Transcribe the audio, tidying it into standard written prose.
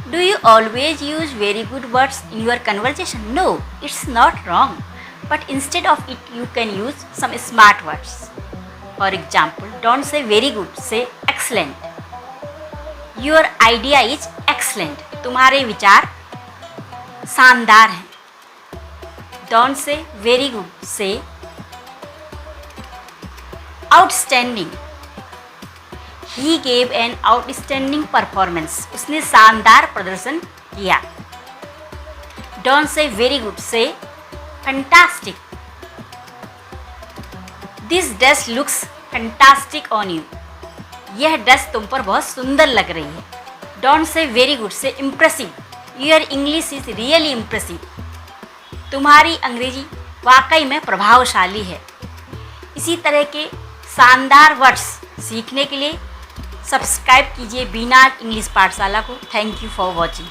Do you always use very good words in your conversation? No, it's not wrong. But instead of it, you can use some smart words. For example, don't say very good, say excellent. Your idea is excellent. तुम्हारे विचार शानदार हैं. Don't say very good, say outstanding. He gave an outstanding performance. उसने शानदार प्रदर्शन किया. Don't say very good, say fantastic. This dress looks fantastic on you. यह dress तुम पर बहुत सुंदर लग रही है. Don't say very good, say impressive. Your English is really impressive. तुम्हारी अंग्रेजी वाकई में प्रभावशाली है. इसी तरह के शानदार वर्ड्स सीखने के लिए सब्सक्राइब कीजिए बीना इंग्लिश पाठशाला को. Thank you for watching.